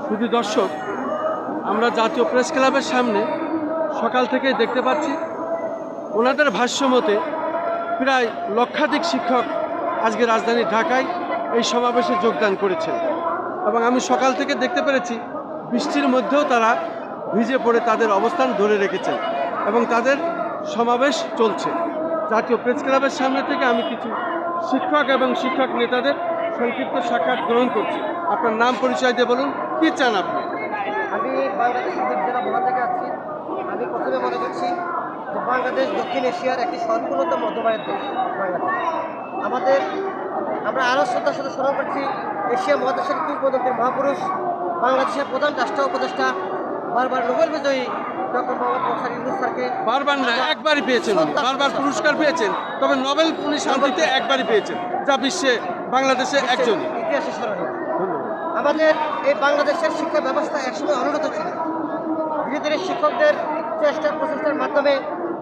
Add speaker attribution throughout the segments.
Speaker 1: শুধু দর্শক, আমরা জাতীয় প্রেস ক্লাবের সামনে সকাল থেকে দেখতে পাচ্ছি ওনাদের ভাষ্য মতে প্রায় লক্ষাধিক শিক্ষক আজকে রাজধানী ঢাকায় এই সমাবেশে যোগদান করেছেন এবং আমি সকাল থেকে দেখতে পেরেছি বৃষ্টির মধ্যেও তারা ভিজে পড়ে তাদের অবস্থান ধরে রেখেছেন এবং তাদের সমাবেশ চলছে। জাতীয় প্রেস ক্লাবের সামনে থেকে আমি কিছু শিক্ষক এবং শিক্ষক নেতাদের সংক্ষিপ্ত সাক্ষাৎ গ্রহণ করছি। আপনার নাম পরিচয় দিয়ে বলুন, কী চান আপনি?
Speaker 2: আমি বাংলাদেশের জেলা ভোলা থেকে আসছি। আমি প্রথমে মনে করছি যে বাংলাদেশ দক্ষিণ এশিয়ার একটি সর্বোন্নত মধ্যমায়ের দেশ। বাংলাদেশ আমরা আরও শ্রদ্ধার সাথে স্মরণ করছি এশিয়া মহাদেশের কিংবদন্তির মহাপুরুষ, বাংলাদেশের প্রধান রাষ্ট্র উপদেষ্টা, বারবার নোবেল বিজয়ী ডক্টর মোহাম্মদ মোখতার ইউনূস স্যারকে।
Speaker 1: বারবার না, একবারই পেয়েছেন, বারবার পুরস্কার পেয়েছেন, তবে নোবেল উনি শান্তিতে একবারই পেয়েছেন, যা বিশ্বে বাংলাদেশে একজনই
Speaker 2: ইতিহাসে স্মরণীয়। আমাদের এই বাংলাদেশের শিক্ষা ব্যবস্থা একসময় অনুন্নত ছিল। ধীরে ধীরে শিক্ষকদের চেষ্টা প্রচেষ্টার মাধ্যমে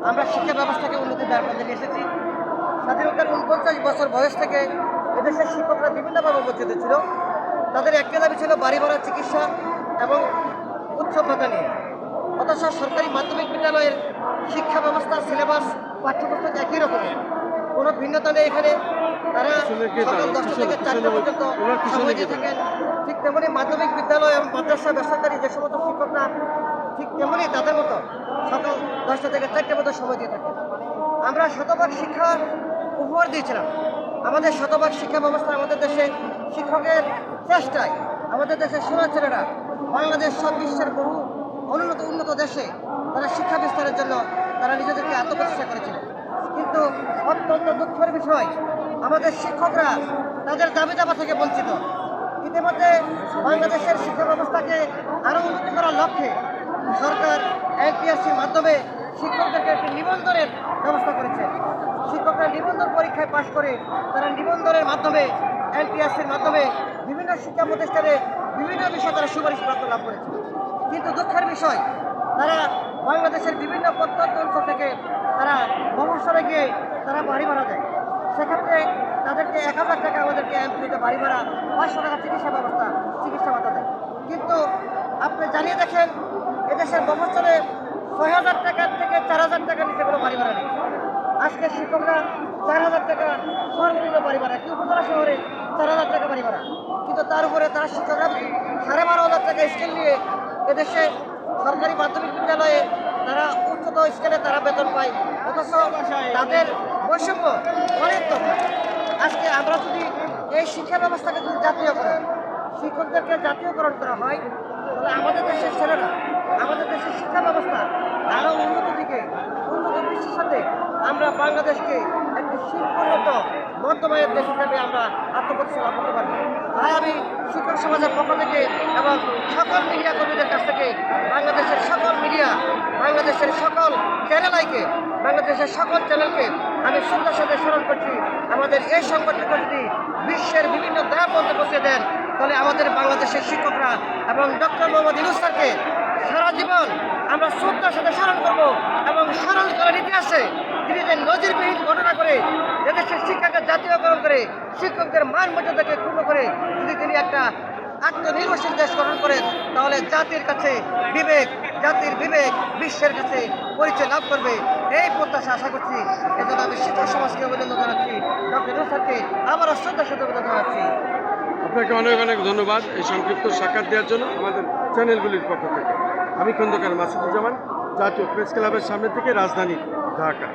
Speaker 2: আমরা শিক্ষা ব্যবস্থাকে উন্নতির দ্বারপ্রান্তে নিয়ে এসেছি। স্বাধীনতার 49 বছর বয়স থেকে এদেশের শিক্ষকরা বিভিন্নভাবে বঞ্চিত ছিল। তাদের একটি দাবি ছিল বাড়ি ভাড়া, চিকিৎসা এবং উচ্চ ভাতা নিয়ে। অথচ সরকারি মাধ্যমিক বিদ্যালয়ের শিক্ষা ব্যবস্থা, সিলেবাস, পাঠ্যপুস্তক একই রকমের, কোনো ভিন্নতা নেই এখানে। তারা সকাল 10টা থেকে 4টা পর্যন্ত সময় দিয়ে থাকেন। ঠিক তেমনি মাধ্যমিক বিদ্যালয় এবং মাদ্রাসা, বেসরকারি যে সমস্ত শিক্ষকরা ঠিক তেমনি তাদের মতো সকাল 10টা থেকে 4টা পর্যন্ত সময় দিয়ে থাকেন। আমরা শতভাগ শিক্ষা উপহার দিয়েছিলাম। আমাদের শতভাগ শিক্ষা ব্যবস্থা, আমাদের দেশে শিক্ষকের চেষ্টায় আমাদের দেশের সোনার ছেলেরা বাংলাদেশ সব বিশ্বের বহু উন্নত দেশে তারা শিক্ষা বিস্তারের জন্য তারা নিজেদেরকে আত্মপ্রতিষ্ঠা করেছিল। কিন্তু অত্যন্ত দুঃখের বিষয়, আমাদের শিক্ষকরা তাদের দাবি দাবা থেকে বঞ্চিত। ইতিমধ্যে বাংলাদেশের শিক্ষা ব্যবস্থাকে আরও উন্নতি করার লক্ষ্যে সরকার এনটিআরসির মাধ্যমে শিক্ষকদেরকে একটি নিবন্ধনের ব্যবস্থা করেছে। শিক্ষকরা নিবন্ধন পরীক্ষায় পাশ করে তারা নিবন্ধনের মাধ্যমে এনটিআরসির মাধ্যমে বিভিন্ন শিক্ষা প্রতিষ্ঠানে বিভিন্ন বিষয়ে তারা সুপারিশপ্রাপ্ত লাভ করেছে। কিন্তু দুঃখের বিষয়, তারা বাংলাদেশের বিভিন্ন প্রত্যন্ত অঞ্চল থেকে তারা মফস্বলে গিয়ে তারা বাড়ি ভাড়া দেয়। সেক্ষেত্রে তাদেরকে 1000 টাকা আমাদেরকে এমপিতে বাড়ি ভাড়া, 500 টাকা চিকিৎসা ভাতা দেয়। কিন্তু আপনি জানিয়ে দেখেন, এদেশের মফস্বলে 6000 টাকা থেকে 4000 টাকার নিচে কোনো বাড়ি ভাড়া নেই। আজকে শিক্ষকরা 4000 টাকা সর্বনিম্ন বাড়ি ভাড়া, কি উপজেলা শহরে 4000 টাকা বাড়ি ভাড়া। কিন্তু তার উপরে তারা শিক্ষকরা 12,500 টাকা স্কেল নিয়ে এদেশে সরকারি মাধ্যমিক বিদ্যালয়ে তারা উচ্চতর স্কেলে তারা বেতন পায়। অথচ তাদের বৈষম্য অনেক তফাৎ। আজকে আমরা যদি এই শিক্ষা ব্যবস্থাকে যদি শিক্ষকদেরকে জাতীয়করণ করা হয়, তাহলে আমাদের দেশের ছেলেরা, আমাদের দেশের শিক্ষা ব্যবস্থা আরও উন্নত বিশ্বের সাথে আমরা বাংলাদেশকে একটি শিল্পোন্নত মধ্যমায়ের দেশ হিসাবে আমরা আত্মপ্রতিষ্ঠা লাভ করতে পারবো। তাই আমি শিক্ষক সমাজের পক্ষ থেকে এবং সকল মিডিয়া কর্মীদের কাছ থেকে বাংলাদেশের সকল মিডিয়া, বাংলাদেশের সকল চ্যানেলকে, বাংলাদেশের সকল চ্যানেলকে আমি শ্রদ্ধার সাথে স্মরণ করছি। আমাদের এই সংগঠনকে যদি বিশ্বের বিভিন্ন দ্বারপ্রান্তে পৌঁছে দেন, তাহলে আমাদের বাংলাদেশের শিক্ষকরা এবং ডক্টর মোহাম্মদ ইউনূস স্যারকে সারা জীবন আমরা শ্রদ্ধার সাথে স্মরণ করব এবং স্মরণ করার ইতিহাসে তিনি যে নজিরবিহীন ঘটনা করে এদেশের শিক্ষাকে জাতীয়করণ করে শিক্ষকদের মান মর্যাদাকে ক্ষুণ্ণ করে যদি তিনি একটা আত্মনির্ভরশীল দেশ গঠন করেন, তাহলে জাতির বিবেক বিশ্বের কাছে পরিচয় লাভ করবে। এই প্রত্যাশা আশা করছি। এজন্য আমি শিক্ষক সমাজকে অভিনন্দন জানাচ্ছি, ডক্টর ইউনূস স্যারকে আবারও শ্রদ্ধার সাথে অভিনন্দন জানাচ্ছি।
Speaker 1: আপনাকে অনেক অনেক ধন্যবাদ এই সংক্ষিপ্ত সাক্ষাৎ দেওয়ার জন্য আমাদের চ্যানেলগুলির পক্ষ থেকে। আমি খন্দকার মাসুদুজ্জামান, জাতীয় প্রেস ক্লাবের সামনে থেকে, রাজধানী ঢাকা।